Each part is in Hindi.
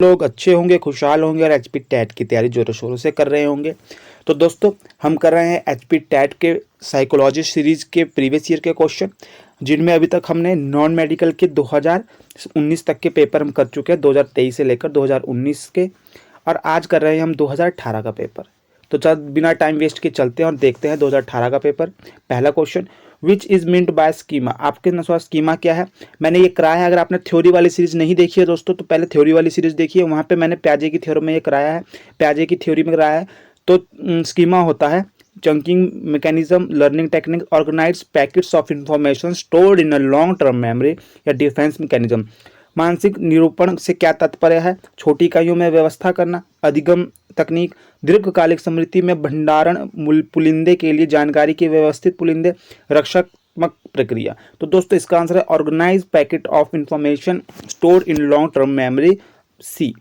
लोग अच्छे होंगे, खुशहाल होंगे और एचपी टैट की तैयारी जोरों शोरों से कर रहे होंगे। तो दोस्तों हम कर रहे हैं एचपी टैट के साइकोलॉजी सीरीज के प्रीवियस ईयर के क्वेश्चन, जिनमें अभी तक हमने नॉन मेडिकल के 2019 तक के पेपर हम कर चुके हैं, 2023 से लेकर 2019 के, और आज कर रहे हैं हम 2018 का पेपर। तो चल बिना टाइम वेस्ट के चलते हैं और देखते हैं 2018 का पेपर। पहला question, which is meant by schema. आपके अनुसार स्कीमा क्या है? मैंने ये कराया है। अगर आपने थ्योरी वाली सीरीज नहीं देखी है दोस्तों, तो पहले थ्योरी वाली सीरीज देखिए, वहाँ पे मैंने प्याजे की थ्योरी में ये कराया है, प्याजे की थ्योरी में कराया है। तो स्कीमा होता है chunking mechanism, learning technique, organised packets of information stored in a long term memory या डिफेंस मैकेनिज्म। मानसिक निरूपण से क्या तात्पर्य है? छोटी इकाइयों में व्यवस्था करना, अधिगम तकनीक, दीर्घकालिक स्मृति में भंडारण, पुलिंदे के लिए जानकारी की व्यवस्थित पुलिंदे, रक्षात्मक प्रक्रिया। तो दोस्तों इसका आंसर है organise packet of information stored in long term memory, C.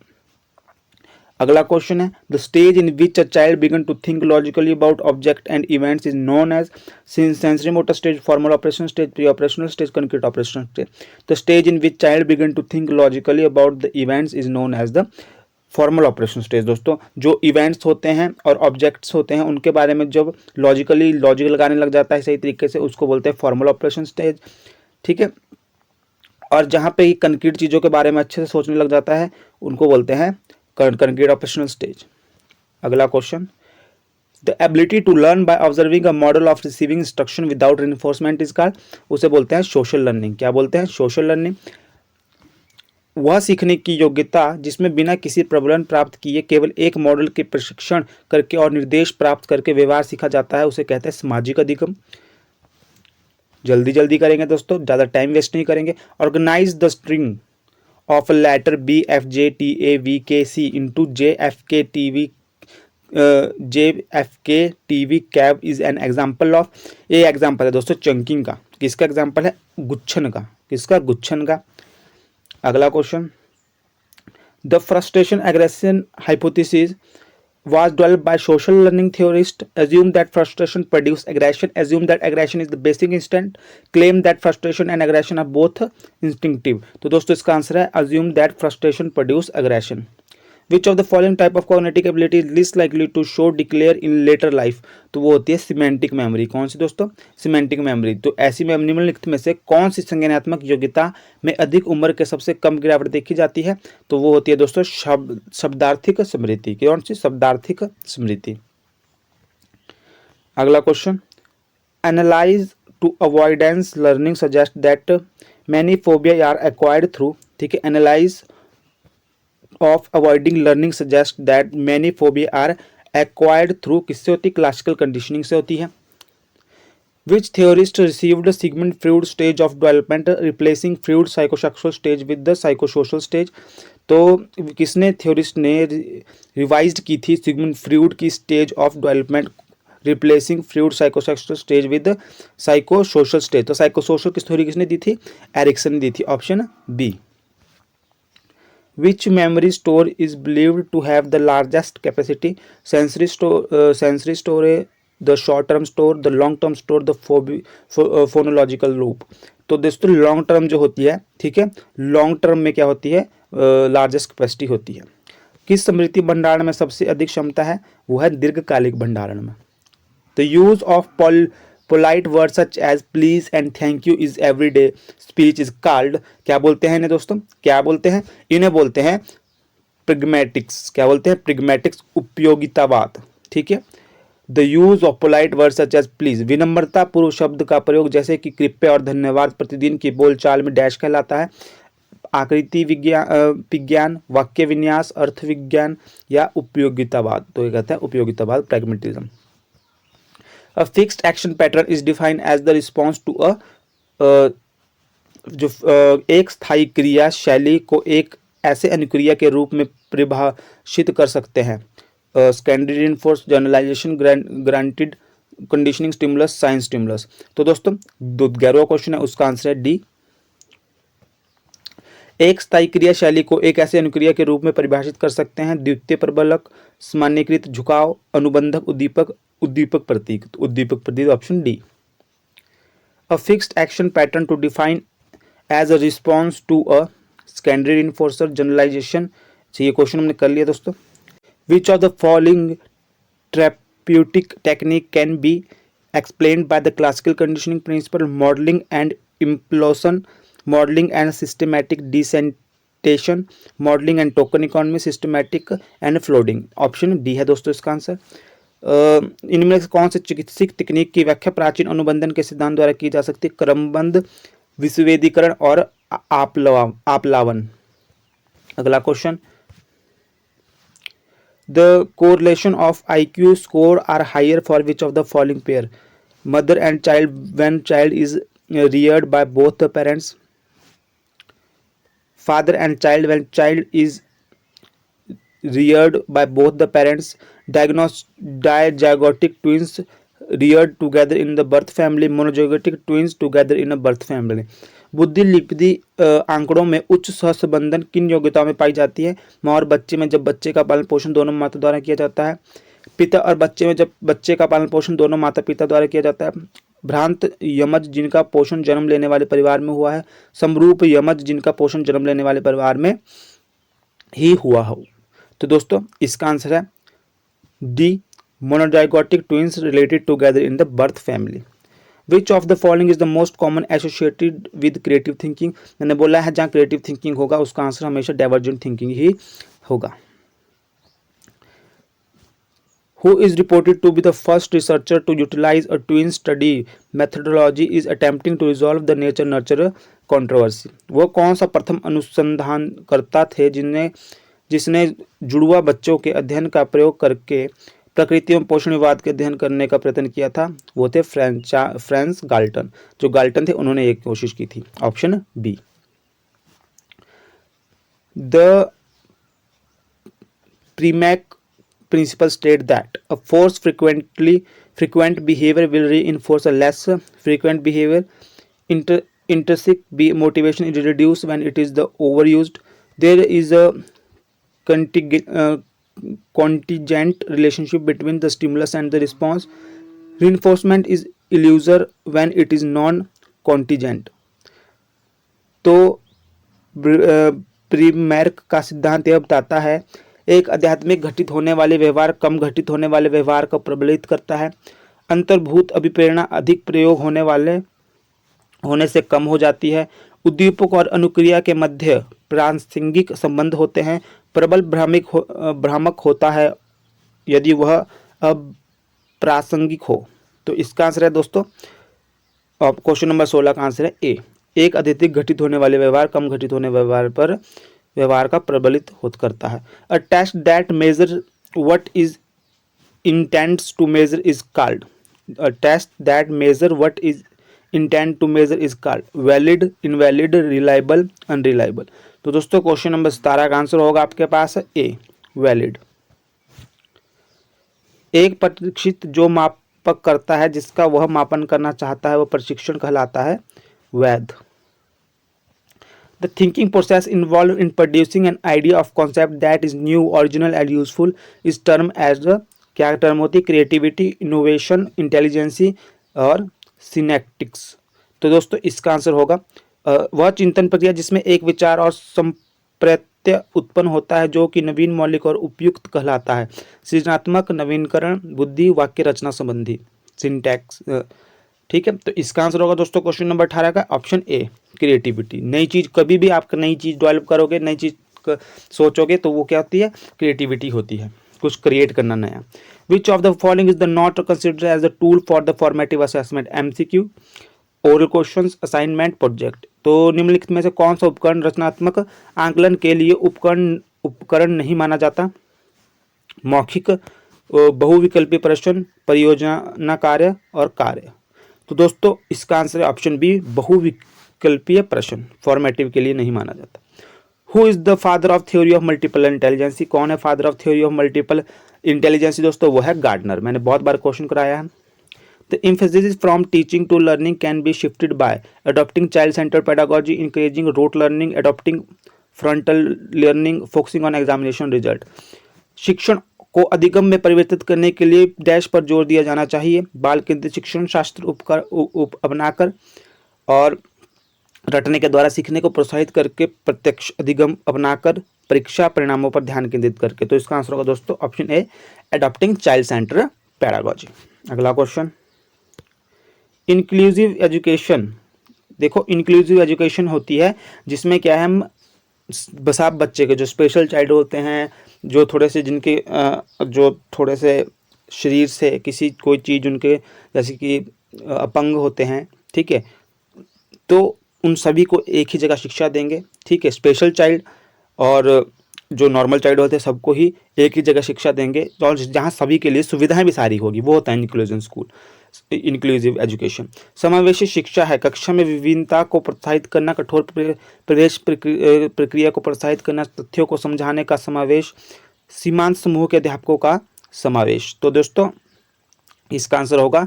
अगला क्वेश्चन है, the stage in which a child begin to think logically about object and events is known as sensory motor stage, formal operation stage, pre operational stage, concrete operational stage. The stage in which child begin to think logically about the events is known as the formal operation stage. दोस्तों जो इवेंट्स होते हैं और ऑब्जेक्ट्स होते हैं उनके बारे में जब लॉजिक लगाने लग जाता है सही तरीके से, उसको बोलते हैं फॉर्मल ऑपरेशन स्टेज। ठीक है, और जहाँ पे कंक्रीट चीज़ों के बारे में अच्छे से सोचने लग जाता है उनको बोलते हैं कंक्रीट ऑपरेशनल स्टेज। अगला question, the ability to learn by observing a model of receiving instruction without reinforcement is called, उसे बोलते हैं सोशल लर्निंग। क्या बोलते हैं? Social learning. वह सीखने की योग्यता जिसमें बिना किसी प्रबलन प्राप्त किए केवल एक मॉडल के प्रशिक्षण करके और निर्देश प्राप्त करके व्यवहार सीखा जाता है, उसे कहते हैं सामाजिक अधिगम। जल्दी जल्दी करेंगे दोस्तों, ज़्यादा टाइम वेस्ट नहीं करेंगे। Organise the string of letter B F J T A V K C into J F K T V cab is an example of. ये एग्जाम्पल है दोस्तों चंकिंग का। किसका एग्जाम्पल है? गुच्छन का। किसका? गुच्छन का। अगला question, the frustration aggression hypothesis was developed by social learning theorists. Assume that frustration produces aggression. Assume that aggression is the basic instinct. Claim that frustration and aggression are both instinctive. तो दोस्तों इसका आंसर है assume that frustration produces aggression. Which of the following type of cognitive ability is least likely to show declare in later life? तो वो होती है सिमेंटिक मेमोरी। कौन सी दोस्तों? Semantic memory. तो ऐसी निम्नलिखित में से कौन सी संज्ञानात्मक योग्यता में अधिक उम्र के सबसे कम गिरावट देखी जाती है? तो वो होती है दोस्तों शब्दार्थिक स्मृति। कौन सी? शब्दार्थिक स्मृति। अगला question, analyse to avoidance learning suggest that many phobia are acquired through. ठीक है, analyse of avoiding learning suggest that many phobia are acquired through किससे होती है? क्लासिकल कंडीशनिंग से होती है। विच theorist received Sigmund Freud stage of development replacing Freud psychosexual stage with the psychosocial stage? तो किसने थ्योरिस्ट ने रिवाइज्ड की थी सिगमंड फ्रूड की stage of development replacing Freud psychosexual stage with psychosocial stage? तो साइकोसोशल की थ्योरी किसने दी थी? एरिक्सन ने दी थी। Option B. Which memory store is believed to have the largest capacity? Sensory store, the short-term store, the long-term store, the phonological loop. तो दोस्तों लॉन्ग टर्म जो होती है, ठीक है, लॉन्ग टर्म में क्या होती है? लार्जेस्ट कैपेसिटी होती है। किस स्मृति भंडारण में सबसे अधिक क्षमता है? वो है दीर्घकालिक भंडारण में। The use of polite word such as please and thank you is everyday speech is called. क्या बोलते हैं इन्हें दोस्तों? क्या बोलते हैं? इन्हें बोलते हैं प्रिग्मेटिक्स। क्या बोलते हैं? प्रिग्मेटिक्स, उपयोगितावाद। ठीक है, the use of polite word such as please, विनम्रता पूर्व शब्द का प्रयोग जैसे कि कृपया और धन्यवाद प्रतिदिन की बोलचाल में डैश कहलाता है। आकृति विज्ञान, वाक्य विन्यास, अर्थ विज्ञान या उपयोगितावाद? तो ये कहते हैं उपयोगितावाद, pragmatism. A fixed action pattern is defined as the response to a एक स्थायी क्रिया शैली को एक ऐसे अनुक्रिया के रूप में परिभाषित कर सकते हैं। Secondary reinforce, generalisation, granted conditioning stimulus, science stimulus. तो दोस्तों 11वां क्वेश्चन है, उसका आंसर है डी। एक स्थायी क्रिया शैली को एक ऐसे अनुक्रिया के रूप में परिभाषित कर सकते हैं। द्वितीय प्रबलक, सामान्यीकृत झुकाव, अनुबंधक, उद्दीपक, उद्दीपक प्रतीक। उद्दीपक प्रतीक, option D. A fixed action pattern to define as a response to a secondary reinforcer, generalisation, ये क्वेश्चन हमने कर लिया दोस्तों। Which of the following therapeutic technique can be explained by the classical conditioning principle? Modelling and implosion, modelling and systematic desensitisation, modelling and token economy, systematic and flooding. Option D है दोस्तों इसका आंसर। इनमें से कौन से चिकित्सक तकनीक की व्याख्या प्राचीन अनुबंधन के सिद्धांत द्वारा की जा सकती है? क्रमबद्ध विश्वेदीकरण और आप्लावन। अगला question, the correlation of IQ score are higher for which of the following pair? Mother and child when child is reared by both the parents, father and child when child is reared by both the parents, dizygotic twins reared together in the birth family, monozygotic twins together in a birth family। बुद्धि लिपिदी आंकड़ों में उच्च सहसंबंधन किन योग्यताओं में पाई जाती है? माँ और बच्चे में जब बच्चे का पालन पोषण दोनों माता द्वारा किया जाता है, पिता और बच्चे में जब बच्चे का पालन पोषण दोनों माता पिता द्वारा किया जाता है, भ्रांत यमज जिनका पोषण जन्म लेने वाले परिवार में हुआ है, समरूप यमज जिनका पोषण जन्म लेने वाले परिवार में ही हुआ हो। तो दोस्तों इसका आंसर है D, monozygotic twins related together in the birth family. Which of the following is the most common associated with creative thinking? मैंने बोला है जहाँ क्रिएटिव थिंकिंग होगा उसका आंसर हमेशा डाइवर्जेंट थिंकिंग ही होगा। Who is reported to be the first researcher to utilize a twin study methodology is attempting to resolve the nature-nurture controversy? वो कौन सा प्रथम अनुसंधानकर्ता थे जिसने जुड़वा बच्चों के अध्ययन का प्रयोग करके प्रकृति एवं पोषण विवाद के अध्ययन करने का प्रयत्न किया था? वो थे फ्रांस गाल्टन। जो गाल्टन थे उन्होंने एक कोशिश की थी। Option B. The Premack principle state that a frequent behavior will reinforce a less frequent behavior. Intrinsic motivation is reduced when it is the overused. There is a contingent relationship between the stimulus and the response. Reinforcement is illusory when it is non-contingent. तो प्रीमैर्क का सिद्धांत यह बताता है एक आध्यात्मिक घटित होने वाले व्यवहार कम घटित होने वाले व्यवहार को प्रबलित करता है। अंतर्भूत अभिप्रेरणा अधिक प्रयोग होने से कम हो जाती है। उद्दीपक और अनुक्रिया के मध्य प्रासंगिक संबंध होते हैं। प्रबल भ्रामक होता है यदि वह अप्रासंगिक हो। तो इसका आंसर है दोस्तों क्वेश्चन नंबर 16 का आंसर है ए। एक अत्यधिक घटित होने वाले व्यवहार कम घटित होने व्यवहार का प्रबलित करता है। A test that measure what is intends to measure is called. A test that measure what is intend to measure is called valid, invalid, reliable, unreliable. तो दोस्तों क्वेश्चन नंबर 17 का आंसर होगा आपके पास ए, वैलिड। एक प्रशिक्षित जो मापक करता है जिसका वह मापन करना चाहता है वह प्रशिक्षण कहलाता है वैध। The thinking process involved in producing an idea of concept that is new, original and useful is termed as the क्या टर्म होती है? क्रिएटिविटी, इनोवेशन, इंटेलिजेंसी और सिनेप्टिक्स। तो दोस्तों इसका आंसर होगा वह चिंतन प्रक्रिया जिसमें एक विचार और संप्रत्यय उत्पन्न होता है जो कि नवीन, मौलिक और उपयुक्त कहलाता है। सृजनात्मक, नवीनकरण, बुद्धि, वाक्य रचना संबंधी, सिंटैक्स। ठीक है, तो इसका आंसर होगा दोस्तों क्वेश्चन नंबर 18 का ऑप्शन ए, क्रिएटिविटी। नई चीज़, कभी भी आप नई चीज़ डेवलप करोगे, नई चीज़ सोचोगे तो वो क्या होती है? क्रिएटिविटी होती है, कुछ क्रिएट करना नया। Which of the following is the not considered as the tool for the formative assessment? MCQ, oral questions, assignment, project. तो निम्नलिखित में से कौन सा उपकरण रचनात्मक आंकलन के लिए उपकरण नहीं माना जाता? मौखिक, बहुविकल्पीय प्रश्न, परियोजना कार्य और कार्य। तो दोस्तों इसका आंसर है ऑप्शन बी, बहुविकल्पीय प्रश्न फॉर्मेटिव के लिए नहीं माना जाता। Who is the father of theory of multiple intelligence? कौन है father of theory of multiple intelligence? दोस्तों वो है गार्डनर। मैंने बहुत बार क्वेश्चन कराया है। The emphasis from teaching to learning can be shifted by adopting child centred pedagogy, encouraging rote learning, adopting frontal learning, focusing on examination result. शिक्षण को अधिगम में परिवर्तित करने के लिए डैश पर जोर दिया जाना चाहिए। बाल केंद्रित शिक्षण शास्त्र अपनाकर और रटने के द्वारा सीखने को प्रोत्साहित करके, प्रत्यक्ष अधिगम अपनाकर, परीक्षा परिणामों पर ध्यान केंद्रित करके। तो इसका आंसर होगा दोस्तों option A, adopting child centre pedagogy. अगला क्वेश्चन, इंक्लूसिव एजुकेशन। देखो इंक्लूसिव एजुकेशन होती है जिसमें क्या है, हम बस आप बच्चे के जो स्पेशल चाइल्ड होते हैं, जो थोड़े से जिनके जो थोड़े से शरीर से किसी कोई चीज़ उनके जैसे कि अपंग होते हैं, ठीक है, तो उन सभी को एक ही जगह शिक्षा देंगे, ठीक है। स्पेशल चाइल्ड और जो नॉर्मल चाइल्ड होते हैं सबको ही एक ही जगह शिक्षा देंगे, और जहाँ सभी के लिए सुविधाएं भी सारी होगी, वो होता है इंक्लूजन स्कूल, इंक्लूसिव एजुकेशन। समावेशी शिक्षा है, कक्षा में विभिन्नता को प्रोत्साहित करना, कठोर प्रवेश प्रक्रिया को प्रोत्साहित करना, तथ्यों को समझाने का समावेश, सीमांत समूह के अध्यापकों का समावेश। तो दोस्तों इसका आंसर होगा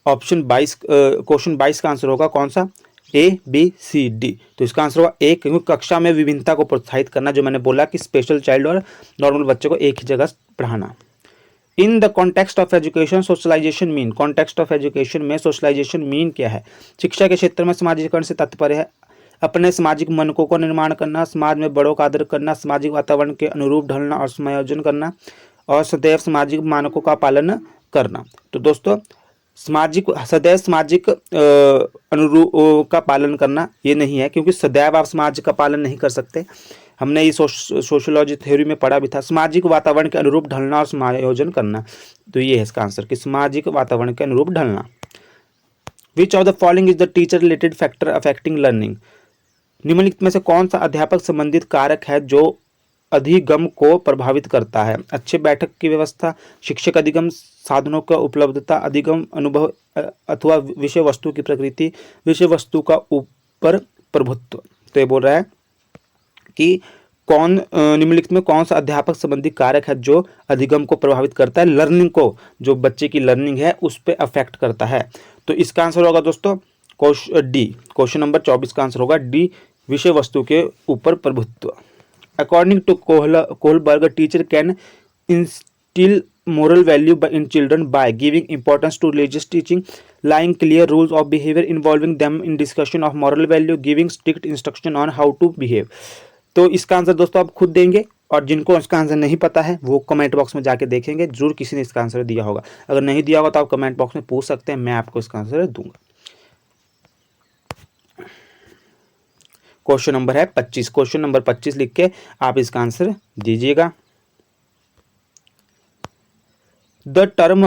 ऑप्शन 22, क्वेश्चन 22 का आंसर होगा कौन सा, ए बी सी डी। तो इसका आंसर होगा ए, क्योंकि कक्षा में विभिन्नता को प्रोत्साहित करना, जो मैंने बोला कि स्पेशल चाइल्ड और नॉर्मल बच्चों को एक ही जगह पढ़ाना। In the context of education socialisation mean, context of education में सोशलाइजेशन मीन क्या है, शिक्षा के क्षेत्र में समाजीकरण से तात्पर्य है अपने सामाजिक मानकों को निर्माण करना, समाज में बड़ों का आदर करना, सामाजिक वातावरण के अनुरूप ढलना और समायोजन करना, और सदैव सामाजिक मानकों का पालन करना। तो दोस्तों सदैव सामाजिक अनुरूप का पालन करना ये नहीं है, क्योंकि सदैव आप समाज का पालन नहीं कर सकते। हमने ये सोशियोलॉजी थ्योरी में पढ़ा भी था, सामाजिक वातावरण के अनुरूप ढलना और समायोजन करना। तो ये है इसका आंसर कि सामाजिक वातावरण के अनुरूप ढलना। Which of the following is the teacher related factor affecting learning, निम्नलिखित में से कौन सा अध्यापक संबंधित कारक है जो अधिगम को प्रभावित करता है, अच्छे बैठक की व्यवस्था, शिक्षक अधिगम साधनों का उपलब्धता, अधिगम अनुभव अथवा विषय वस्तु की प्रकृति, विषय वस्तु का ऊपर प्रभुत्व। तो ये बोल रहा है कि कौन निम्नलिखित में कौन सा अध्यापक संबंधी कारक है जो अधिगम को प्रभावित करता है, लर्निंग को, जो बच्चे की लर्निंग है उस पर अफेक्ट करता है। तो इसका आंसर होगा दोस्तों डी, क्वेश्चन नंबर 24 का आंसर होगा डी, विषय वस्तु के ऊपर प्रभुत्व। According to Kohlberg, teacher can instil moral value in children by giving importance to religious teaching, laying clear rules of behavior, involving them in discussion of moral value, giving strict instruction on how to behave। तो इसका आंसर दोस्तों आप खुद देंगे, और जिनको इसका आंसर नहीं पता है वो कमेंट बॉक्स में जाके देखेंगे, जरूर किसी ने इसका आंसर दिया होगा। अगर नहीं दिया होगा तो आप कमेंट बॉक्स में पूछ सकते हैं, मैं आपको इसका आंसर दूंगा। क्वेश्चन नंबर है 25, क्वेश्चन नंबर 25 लिख के आप इसका आंसर दीजिएगा। द टर्म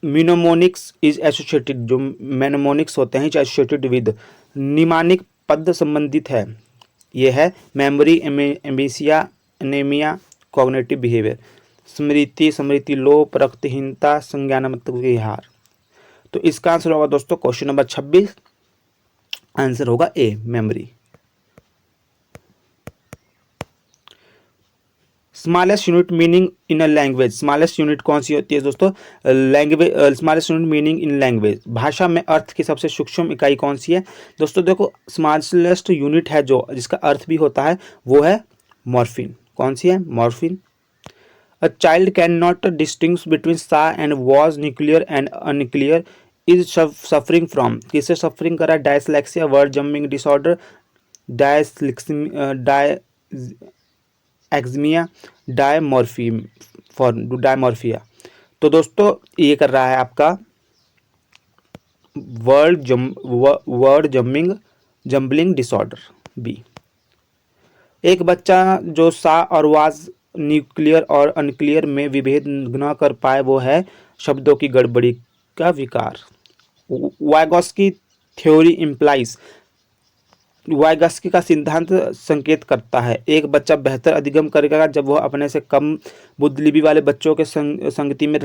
मिनोमोनिक्स इज एसोसिएटेड, जो मेनोमोनिक्स होते हैं एसोसिएटेड विद, निमानिक पद संबंधित है, ये है मेमोरी, एम्बिसिया, एनेमिया, कॉग्निटिव बिहेवियर, स्मृति लोप, रक्तहीनता, संज्ञानात्मक विहार। तो इसका आंसर होगा दोस्तों क्वेश्चन नंबर 26, आंसर होगा A, memory. Smallest unit meaning in a language, smallest unit कौन सी होती है दोस्तों, language, smallest unit meaning in language, भाषा में अर्थ की सबसे सूक्ष्म इकाई कौन सी है दोस्तों। देखो स्मॉलेस्ट यूनिट है जो जिसका अर्थ भी होता है वो है मॉर्फिन। कौन सी है, morphine. A child can not distinguish between saw and was nuclear and unclear, is suffering from, किससे सफरिंग करा, डायस्लेक्सिया, वर्ड जम्मिंग डिसऑर्डर, एक्जिमिया, डायमॉर्फिया। तो दोस्तों ये कर रहा है आपका वर्ड जम्बलिंग डिसऑर्डर, बी। एक बच्चा जो सा और वाज न्यूक्लियर और अनक्लियर में विभेद न कर पाए वो है शब्दों की गड़बड़ी का विकार। वाइगॉस्की थ्योरी इम्प्लाइज, वाइगॉस्की का सिद्धांत संकेत करता है एक बच्चा बेहतर अधिगम करेगा जब वह अपने से कम बुद्धिजीवी वाले बच्चों के संगति में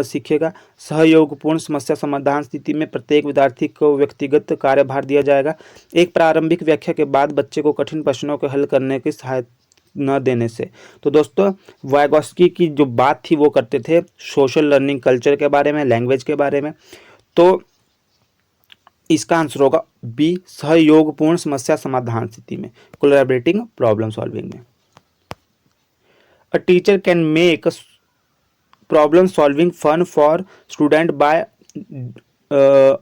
सीखेगा। सहयोगपूर्ण समस्या समाधान स्थिति में प्रत्येक विद्यार्थी को व्यक्तिगत कार्यभार दिया जाएगा। एक प्रारंभिक व्याख्या के बाद बच्चे को कठिन प्रश्नों को हल करने की सहायता न देने से। तो दोस्तों वाइगॉस्की की जो बात थी वो करते थे सोशल लर्निंग, कल्चर के बारे में, लैंग्वेज के बारे में। तो इसका आंसर होगा बी, सहयोगपूर्ण समस्या समाधान स्थिति में, कोलैबोरेटिंग प्रॉब्लम सॉल्विंग में। A teacher can make problem solving fun for student by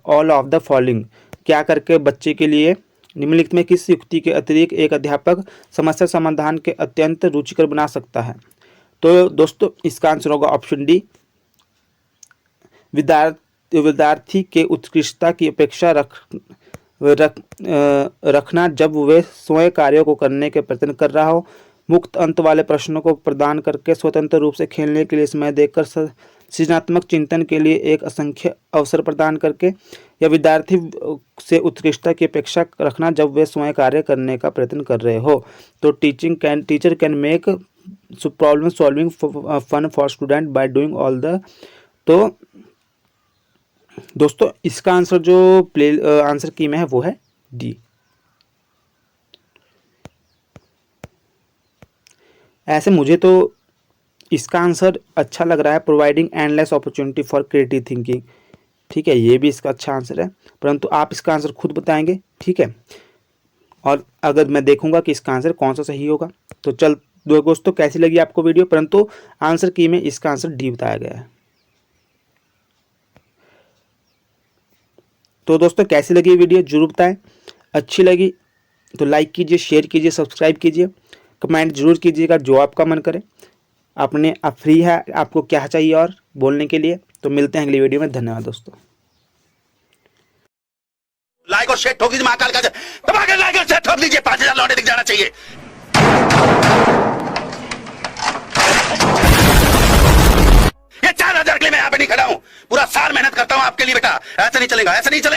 all of the following, क्या करके बच्चे के लिए निम्नलिखित में किस युक्ति के अतिरिक्त एक अध्यापक समस्या समाधान के अत्यंत रुचिकर बना सकता है? तो दोस्तों इसका आंसर होगा ऑप्शन डी, विद्यार्थी के उत्कृष्टता की अपेक्षा रखना जब वे स्वयं कार्यों को करने के प्रयत्न कर रहा हो, मुक्त अंत वाले प्रश्नों को प्रदान करके स्वतंत्र रूप से खेलने के लिए समय देकर सृजनात्मक चिंतन के लिए एक असंख्य अवसर प्रदान करके, या विद्यार्थी से उत्कृष्टता की अपेक्षा रखना जब वे स्वयं कार्य करने का प्रयत्न कर रहे हो। तो teacher can make problem solving fun for student by doing all the. तो दोस्तों इसका आंसर जो आंसर की में है वो है डी। ऐसे मुझे तो इसका आंसर अच्छा लग रहा है, providing endless opportunity for creative thinking. ठीक है, ये भी इसका अच्छा आंसर है, परंतु आप इसका आंसर खुद बताएंगे। ठीक है, और अगर मैं देखूंगा कि इसका आंसर कौन सा सही होगा। तो चल दोस्तों कैसी लगी आपको वीडियो, परंतु आंसर की में इसका आंसर डी बताया गया है। तो दोस्तों कैसी लगी वीडियो जरूर बताएं, अच्छी लगी तो लाइक कीजिए, शेयर कीजिए, सब्सक्राइब कीजिए, कमेंट जरूर कीजिएगा जो आपका मन करे। आप फ्री है, आपको क्या चाहिए और बोलने के लिए। तो मिलते हैं अगली वीडियो में, धन्यवाद दोस्तों। लाइक और शेयर ठोक दीजिए, महाकाल का दबा के लाइक और शेयर ठोक दीजिए, 5000 लौटे दिख जाना चाहिए। ये 4000 के लिए मैं यहाँ पे नहीं खड़ा हूँ, पूरा साल मेहनत करता हूँ आपके लिए बेटा, ऐसा नहीं चलेगा, ऐसा नहीं चलेगा।